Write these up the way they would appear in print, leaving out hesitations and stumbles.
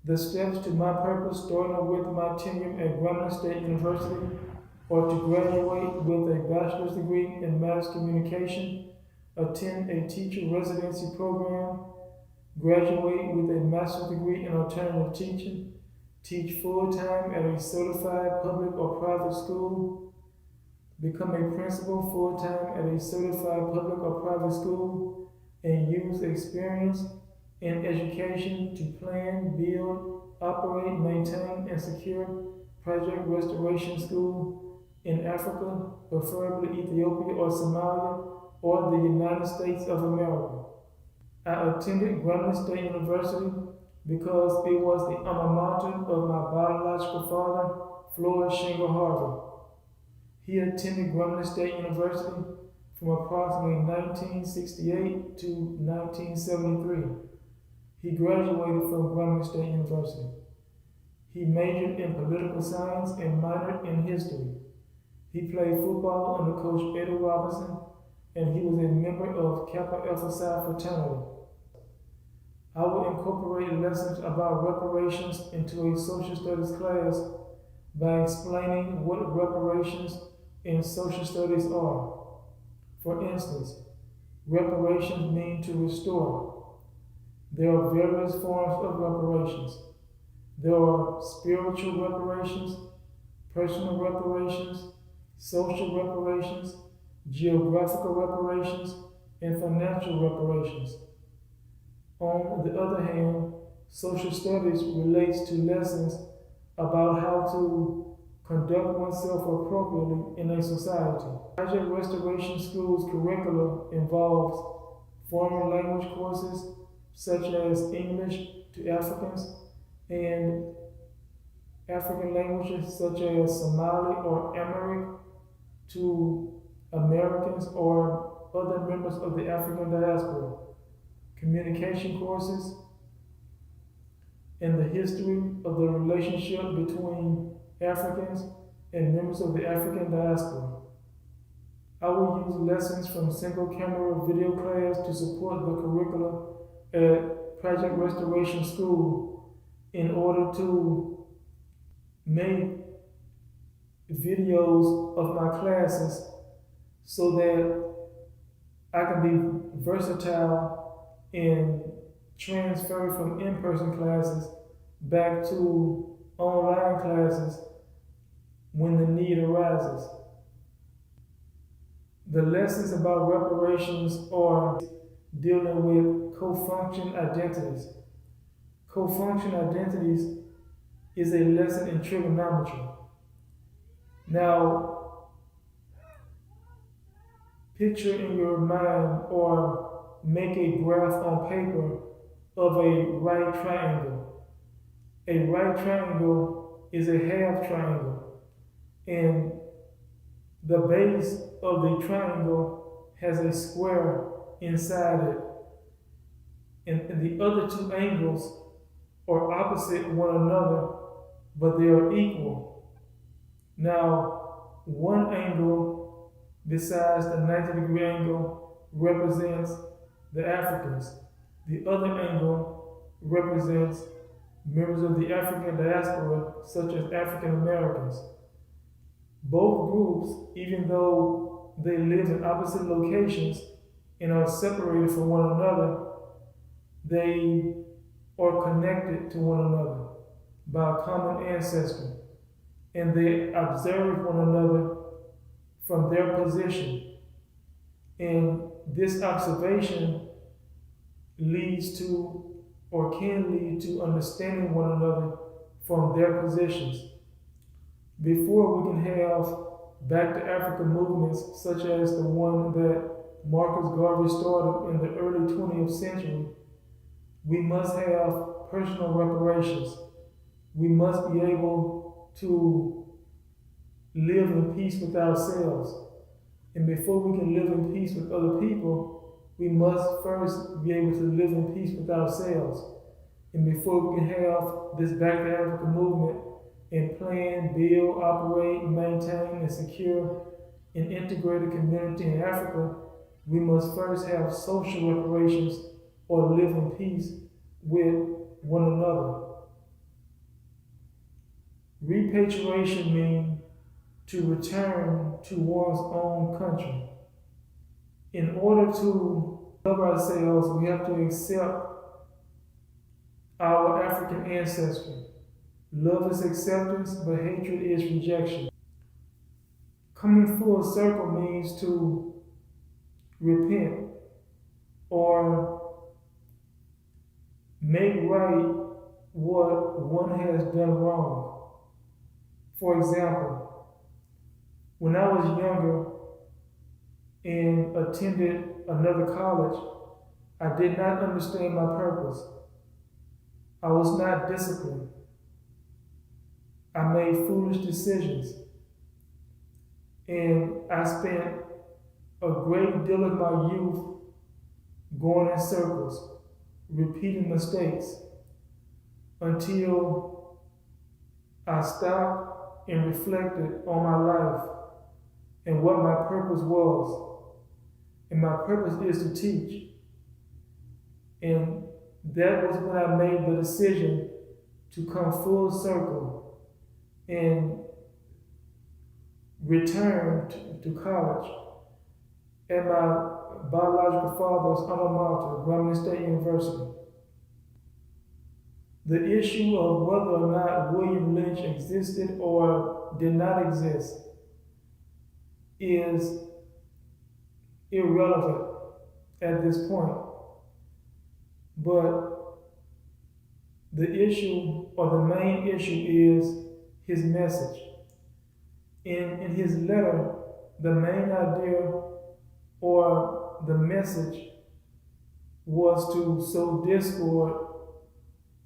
The steps to my purpose, starting with my tenure at Grambling State University, are to graduate with a bachelor's degree in mass communication, attend a teacher residency program, graduate with a master's degree in alternative teaching, teach full-time at a certified public or private school, become a principal full-time at a certified public or private school, and use experience in education to plan, build, operate, maintain, and secure project restoration school in Africa, preferably Ethiopia or Somalia, or the United States of America. I attended Grambling State University because it was the alma mater of my biological father, Floyd Shingle Harvey. He attended Grambling State University from approximately 1968 to 1973. He graduated from Grambling State University. He majored in political science and minored in history. He played football under Coach Eddie Robinson, and he was a member of Kappa Alpha Psi fraternity. I will incorporate lessons about reparations into a social studies class by explaining what reparations in social studies are. For instance, reparations mean to restore. There are various forms of reparations. There are spiritual reparations, personal reparations, social reparations, geographical reparations, and financial reparations. On the other hand, social studies relates to lessons about how to conduct oneself appropriately in a society. Project Restoration School's curriculum involves foreign language courses such as English to Africans and African languages such as Somali or Amharic to Americans or other members of the African diaspora, communication courses, and the history of the relationship between Africans and members of the African diaspora. I will use lessons from single camera video class to support the curricula at Project Restoration School in order to make videos of my classes so that I can be versatile and transfer from in-person classes back to online classes when the need arises. The lessons about reparations are dealing with co-function identities. Co-function identities is a lesson in trigonometry. Now, picture in your mind or make a graph on paper of a right triangle. A right triangle is a half triangle, and the base of the triangle has a square inside it, and the other two angles are opposite one another, but they are equal. Now, one angle besides the 90-degree angle represents the Africans. The other angle represents members of the African diaspora, such as African Americans. Both groups, even though they live in opposite locations and are separated from one another, they are connected to one another by a common ancestor, and they observe one another from their position. And this observation leads to or can lead to understanding one another from their positions. Before we can have back to Africa movements such as the one that Marcus Garvey started in the early 20th century, we must have personal reparations. We must be able to live in peace with ourselves. And before we can live in peace with other people, we must first be able to live in peace with ourselves. And before we can have this back to Africa movement and plan, build, operate, maintain, and secure an integrated community in Africa, we must first have social reparations or live in peace with one another. Repatriation means to return to one's own country. In order to love ourselves, we have to accept our African ancestry. Love is acceptance, but hatred is rejection. Coming full circle means to repent or make right what one has done wrong. For example, when I was younger and attended another college, I did not understand my purpose. I was not disciplined. I made foolish decisions. And I spent a great deal of my youth going in circles, repeating mistakes, until I stopped and reflected on my life and what my purpose was. And my purpose is to teach. And that was when I made the decision to come full circle and return to college at my biological father's alma mater, Grambling State University. The issue of whether or not William Lynch existed or did not exist is irrelevant at this point. But the issue, or the main issue, is his message. In his letter, the main idea or the message was to sow discord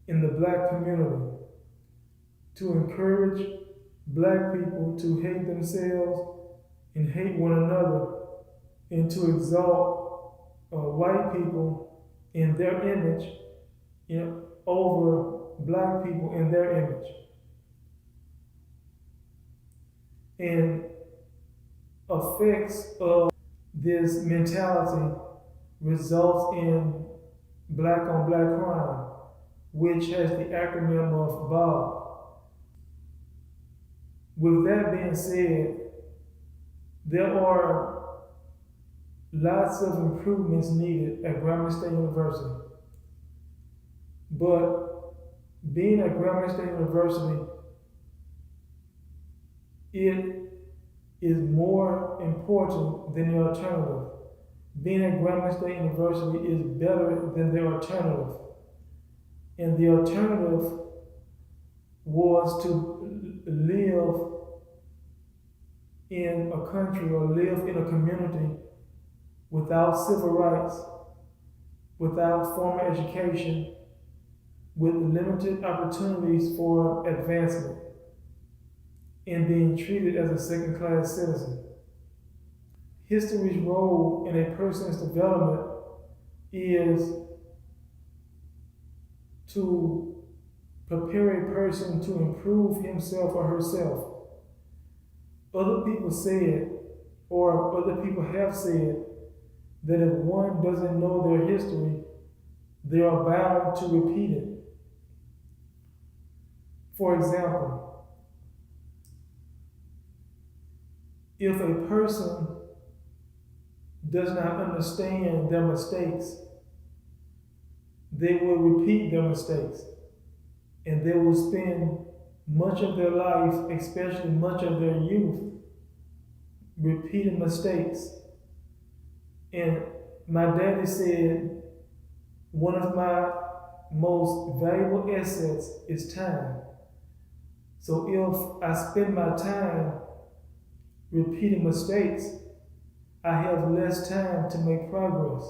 in the black community, to encourage black people to hate themselves and hate one another, and to exalt white people in their image, over black people in their image. And effects of this mentality results in black on black crime, which has the acronym of BOB. With that being said, there are lots of improvements needed at Grambling State University. But being at Grambling State University, it is more important than the alternative. Being at Grambling State University is better than the alternative. And the alternative was to live in a country or live in a community without civil rights, without formal education, with limited opportunities for advancement, and being treated as a second-class citizen. History's role in a person's development is to prepare a person to improve himself or herself. Other people said, or other people have said, that if one doesn't know their history, they are bound to repeat it. For example, if a person does not understand their mistakes, they will repeat their mistakes, and they will spend much of their life, especially much of their youth, repeating mistakes. And my daddy said, one of my most valuable assets is time. So if I spend my time repeating mistakes, I have less time to make progress.